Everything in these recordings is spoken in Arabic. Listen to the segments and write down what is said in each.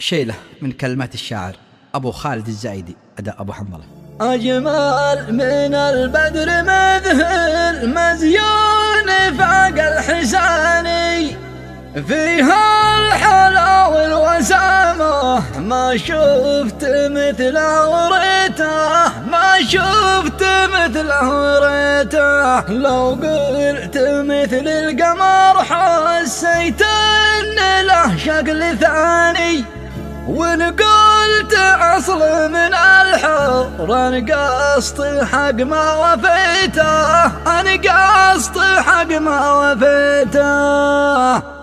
شيلة من كلمات الشاعر أبو خالد الزايدي، أداء أبو حنظلة. أجمل من البدر مذهل مزيون فاق الحساني، فيها الحلا والوسامة ما شفت مثل وريته، ما شفت مثل وريته. لو قلت مثل القمر حسيت ان له شكل ثاني، وان قلت اصل من الحور انا قصد حق ما وفيته، انا قصد حق ما وفيته.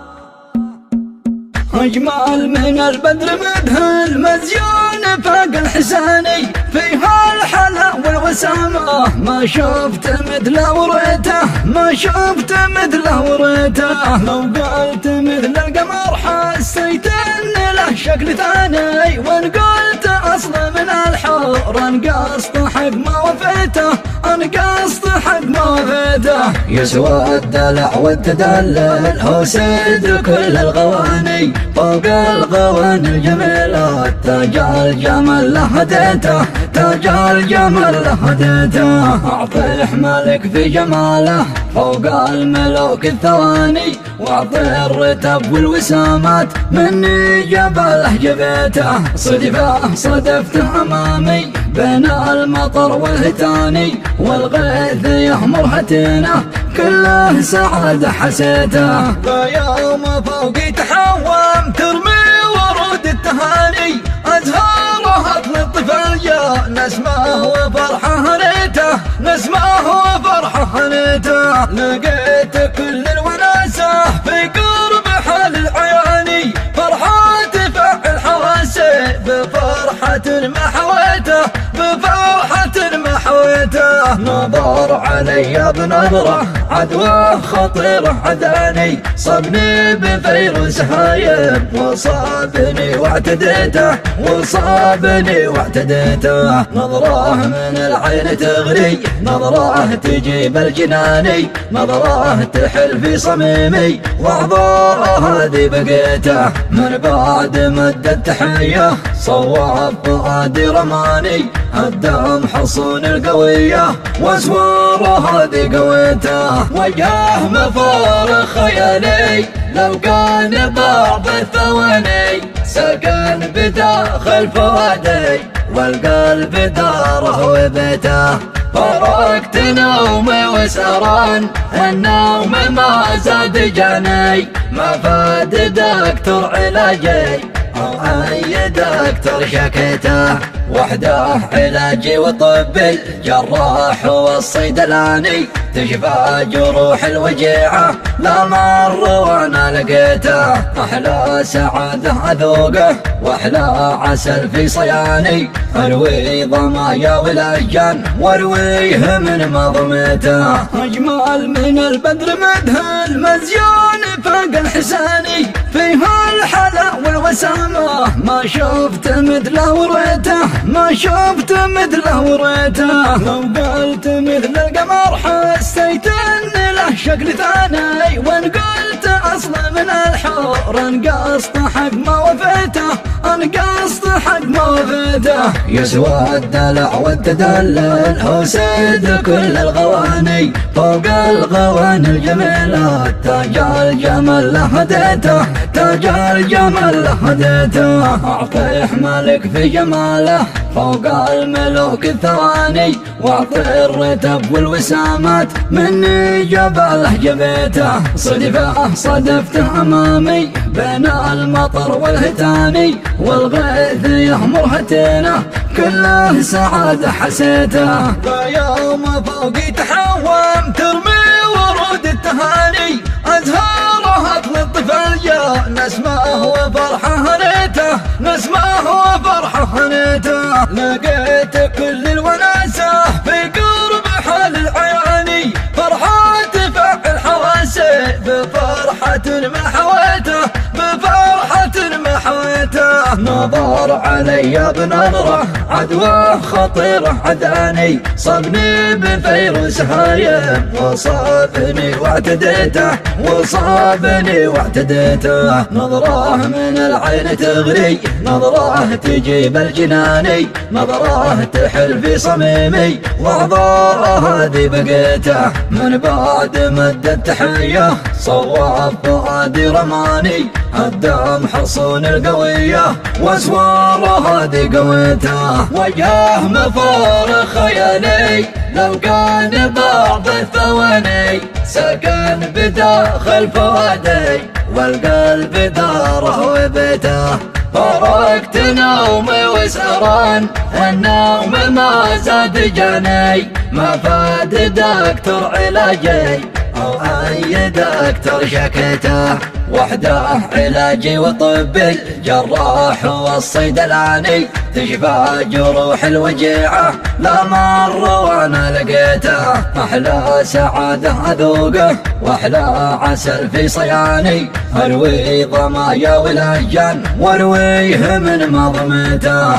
أجمل من البدر مذهل مزيون فاق الحساني، فيها الحلا والوسامة ما شفت مثله وريته، ما شفت مثله وريته. لو قلت مثل القمر حسيت ان له شكل ثاني، وان قلت اصل من الحور انا قصد حق ما وفيته، انا قصد حق ما وفيته. يسوى الدلع والتدلل هو سيد كل الغواني، فوق الغواني الجميلات تاج الجمال له هديته، تاج الجمال له هديته. أعطيه ملك في جماله فوق الملوك الثواني، وأعطيه الرتب والوسامات مني جبله جبيته. صدفه صدفته أمامي بين المطر والهتاني، والغيث يهمر هتينه كله سعادة حسيته. فيوم فوقي تحوم ترمي ورود التهاني، أزهارها تلطف الجو نسمه وفرحة هنيته، نسمه وفرحة هنيته. لقيت كل الوناسة في قرب حال العياني، فرحة تفعل حواسي بفرحة ما حويته، بفرحة ما حويته. نظر علي بنظرة عدوى خطيرة عداني، صبني بفيروس هايب وصابني واعتديته، وصابني واعتديته. نظره من العين تغري، نظره تجيب الجناني، نظره تحل في صميمي، واعذاره هذه بقيته. من بعد مد التحية صواب فؤادي رماني، الدم حصون القوية واسواره هذه قويته. وجهه مفارق خيالي لو كان بعض الثواني، سكن بداخل فؤادي والقلب داره وبيته. فرقت نومي وسران النوم ما زاد جاني، ما فاد دكتور علاجي أو أي دكتور شكيته. وحده علاجي وطب الجراح والصيدلاني، تشفى جروح الوجيعة لا مر وانا لقيته. احلى سعادة اذوقه واحلى عسل في صياني، اروي ضمايا والاشجان وارويه من مضميته. اجمل من البدر مذهل مزيون فاق الحساني، فيها الحلا والوسامة ما شفت مثله وريته، ما شفت مثله وريته. لو قلت مثل القمر حسيت ان له شكل ثاني، وان قلت اصل من الحور انا قصد حق ما وفيته، انا قصد حق ما وفيته. يسوى الدلع والتدلل هو سيد كل الغواني، فوق الغواني الجميلات تاج الجمال له هديته، تاج الجمال له هديته. أعطيه ملك في جماله فوق الملوك الثواني، واعطيه الرتب والوسامات مني جبله جبيته. صدفه صدفته أمامي بين المطر والهتاني، والغيث يهمر هتينه كله سعادة حسيته. فيوم فوقي تحوم ترمي ورود التهاني، أزهارها تلطف الجو نسمه وفرحة هنيته، نسمه وفرحة هنيته. لقيت كل الوناسة في قرب حال العياني، فرحة تفعل حواسي بفرحة ما حويته، بفرحة ما حويته. وعدته، نظر علي بنظرة عدوى خطيرة عداني، صبني بفيروس هايم وصابني واعتديته، وصابني واعتديته. نظره من العين تغري، نظره تجيب الجناني، نظره تحل في صميمي، واعذاره هذه بقيته. من بعد مد التحية صواب فؤادي رماني، الدم حصون القوية واسواره هذه قويته. وجاه مفارق خيالي لو كان بعض الثواني، سكن بداخل فؤادي والقلب داره وبيته. فارقت نومي وسهران، النوم ما زاد جاني، ما فاد دكتور علاجي أو أي دكتور شكيته. وحده علاجي وطب الجراح والصيدلاني، تشفى جروح الوجيعة لا مر وانا لقيته. أحلى سعادة أذوقه وأحلى عسل في صياني، أروي ضمايا والأجان وارويه من مضمته.